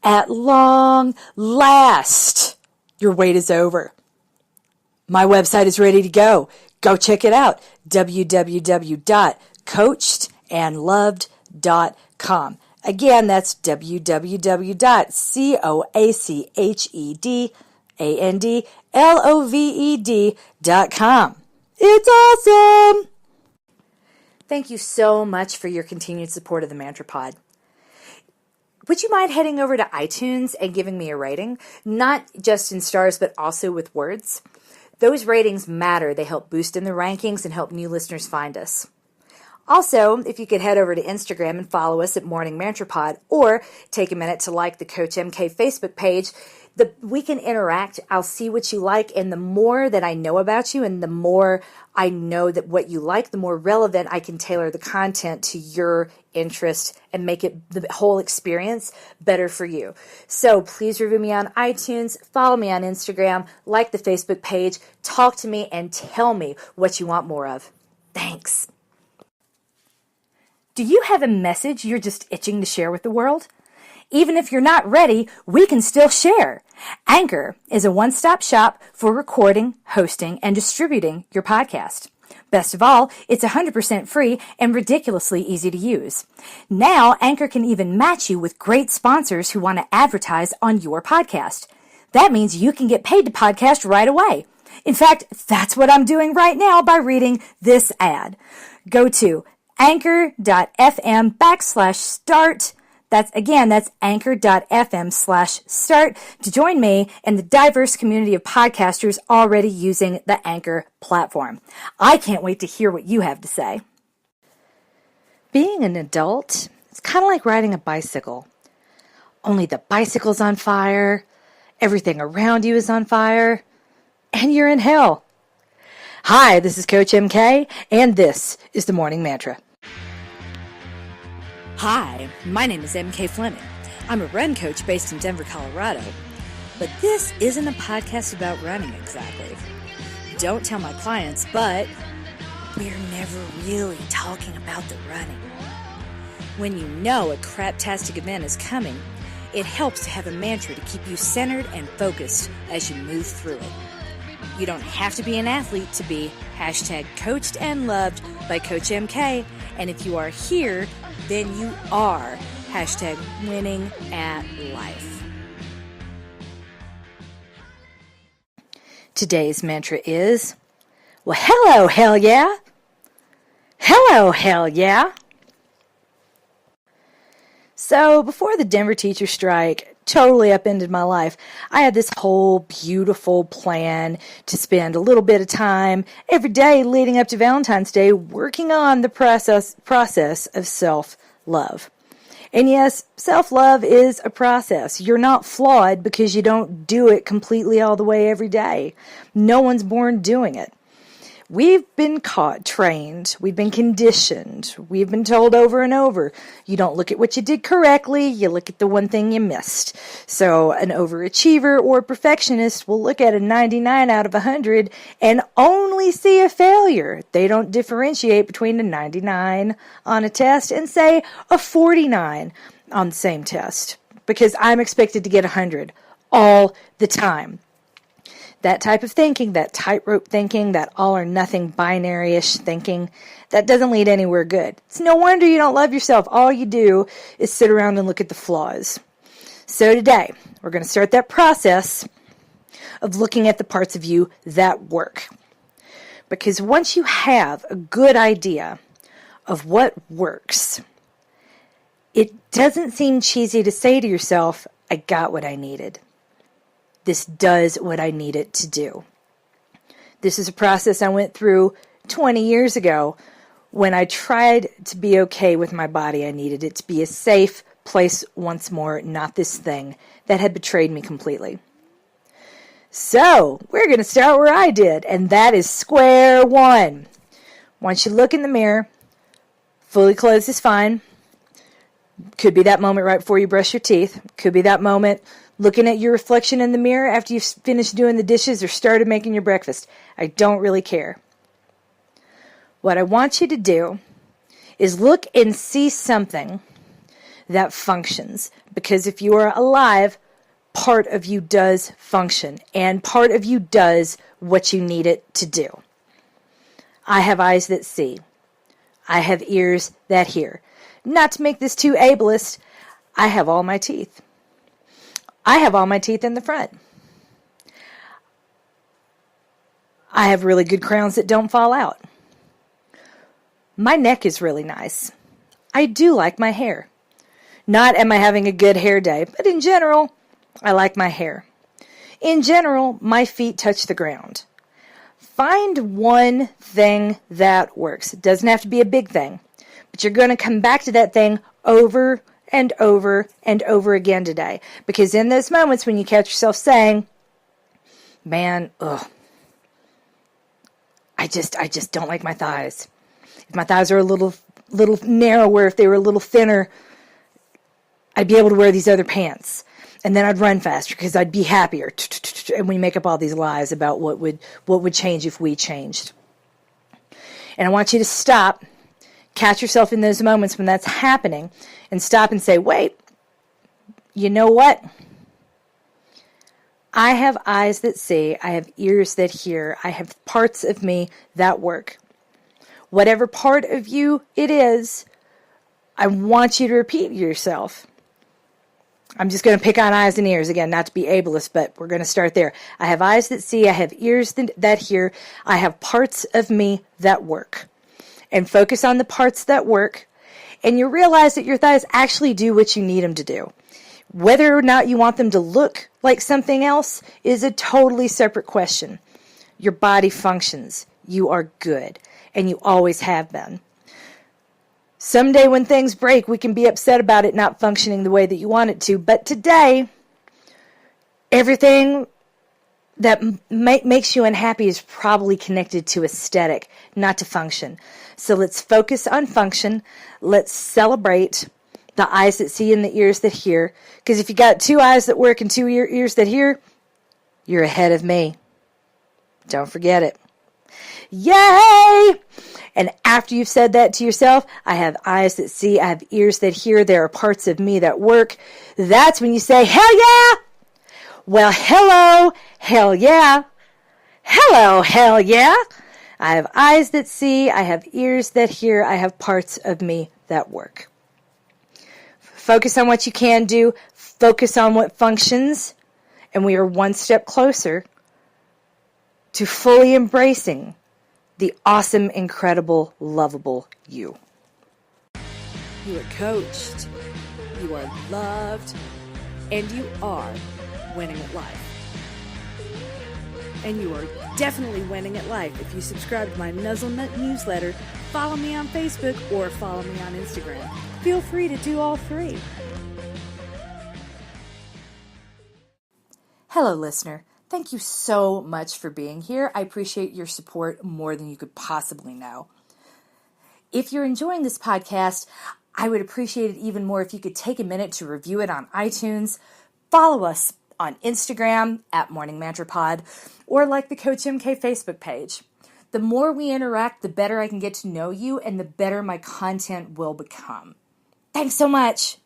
At long last, your wait is over. My website is ready to go. Go check it out. www.coachedandloved.com. Again, that's www.coachedandloved.com. It's awesome! Thank you so much for your continued support of the Mantra Pod. Would you mind heading over to iTunes and giving me a rating? Not just in stars, but also with words. Those ratings matter. They help boost in the rankings and help new listeners find us. Also, if you could head over to Instagram and follow us at Morning Mantra Pod, or take a minute to like the Coach MK Facebook page, we can interact. I'll see what you like, and the more that I know about you and the more I know that what you like, the more relevant I can tailor the content to your interest and make it the whole experience better for you. So please review me on iTunes, follow me on Instagram, like the Facebook page, talk to me, and tell me what you want more of. Thanks. Do you have a message you're just itching to share with the world? Even if you're not ready, we can still share. Anchor is a one-stop shop for recording, hosting, and distributing your podcast. Best of all, it's 100% free and ridiculously easy to use. Now, Anchor can even match you with great sponsors who want to advertise on your podcast. That means you can get paid to podcast right away. In fact, that's what I'm doing right now by reading this ad. Go to anchor.fm/start. That's anchor.fm/start to join me and the diverse community of podcasters already using the Anchor platform. I can't wait to hear what you have to say. Being an adult, it's kind of like riding a bicycle. Only the bicycle's on fire, everything around you is on fire, and you're in hell. Hi, this is Coach MK, and this is the Morning Mantra. Hi, my name is MK Fleming. I'm a run coach based in Denver, Colorado. But this isn't a podcast about running exactly. Don't tell my clients, but we're never really talking about the running. When you know a craptastic event is coming, it helps to have a mantra to keep you centered and focused as you move through it. You don't have to be an athlete to be #coached and loved by Coach MK. And if you are here, then you are #winning at life. Today's mantra is, well, hello, Hellyeah. Hello, Hellyeah. So before the Denver teacher strike totally upended my life, I had this whole beautiful plan to spend a little bit of time every day leading up to Valentine's Day working on the process of self-love. And yes, self-love is a process. You're not flawed because you don't do it completely all the way every day. No one's born doing it. We've been trained, we've been conditioned, we've been told over and over, you don't look at what you did correctly, you look at the one thing you missed. So an overachiever or perfectionist will look at a 99 out of 100 and only see a failure. They don't differentiate between a 99 on a test and say a 49 on the same test, because I'm expected to get 100 all the time. That type of thinking, that tightrope thinking, that all or nothing binary-ish thinking, that doesn't lead anywhere good. It's no wonder you don't love yourself. All you do is sit around and look at the flaws. So today, we're going to start that process of looking at the parts of you that work. Because once you have a good idea of what works, it doesn't seem cheesy to say to yourself, I got what I needed. This does what I need it to do. This is a process I went through 20 years ago when I tried to be okay with my body. I needed it to be a safe place once more, not this thing that had betrayed me completely. So, we're going to start where I did, and that is square one. Once you look in the mirror, fully clothed is fine. Could be that moment right before you brush your teeth. Could be that moment looking at your reflection in the mirror after you've finished doing the dishes or started making your breakfast. I don't really care. What I want you to do is look and see something that functions. Because if you are alive, part of you does function, and part of you does what you need it to do. I have eyes that see. I have ears that hear. Not to make this too ableist, I have all my teeth. I have all my teeth in the front. I have really good crowns that don't fall out. My neck is really nice. I do like my hair. Not am I having a good hair day, but in general, I like my hair. In general, my feet touch the ground. Find one thing that works. It doesn't have to be a big thing, but you're going to come back to that thing over and over and over again today. Because in those moments when you catch yourself saying, man, I just don't like my thighs. If my thighs are a little narrower, if they were a little thinner, I'd be able to wear these other pants. And then I'd run faster because I'd be happier. And we make up all these lies about what would change if we changed. And I want you to stop, catch yourself in those moments when that's happening, and stop and say, wait, you know what? I have eyes that see, I have ears that hear, I have parts of me that work. Whatever part of you it is, I want you to repeat yourself. I'm just going to pick on eyes and ears again, not to be ableist, but we're going to start there. I have eyes that see, I have ears that hear, I have parts of me that work. And focus on the parts that work, and you realize that your thighs actually do what you need them to do. Whether or not you want them to look like something else is a totally separate question. Your body functions. You are good, and you always have been. Someday when things break, we can be upset about it not functioning the way that you want it to, but today, everything that makes you unhappy is probably connected to aesthetic, not to function. So let's focus on function. Let's celebrate the eyes that see and the ears that hear. Because if you got 2 eyes that work and 2 ears that hear, you're ahead of me. Don't forget it. Yay! And after you've said that to yourself, I have eyes that see, I have ears that hear, there are parts of me that work. That's when you say, hell yeah! Well, hello, hell yeah. Hello, hell yeah. I have eyes that see, I have ears that hear, I have parts of me that work. Focus on what you can do, focus on what functions, and we are one step closer to fully embracing the awesome, incredible, lovable you. You are coached, you are loved, and you are winning at life. And you are definitely winning at life if you subscribe to my Nuzzlenut newsletter, follow me on Facebook, or follow me on Instagram. Feel free to do all 3. Hello, listener. Thank you so much for being here. I appreciate your support more than you could possibly know. If you're enjoying this podcast, I would appreciate it even more if you could take a minute to review it on iTunes, follow us on Instagram at Morning Mantra Pod, or like the Coach MK Facebook page. The more we interact, the better I can get to know you and the better my content will become. Thanks so much.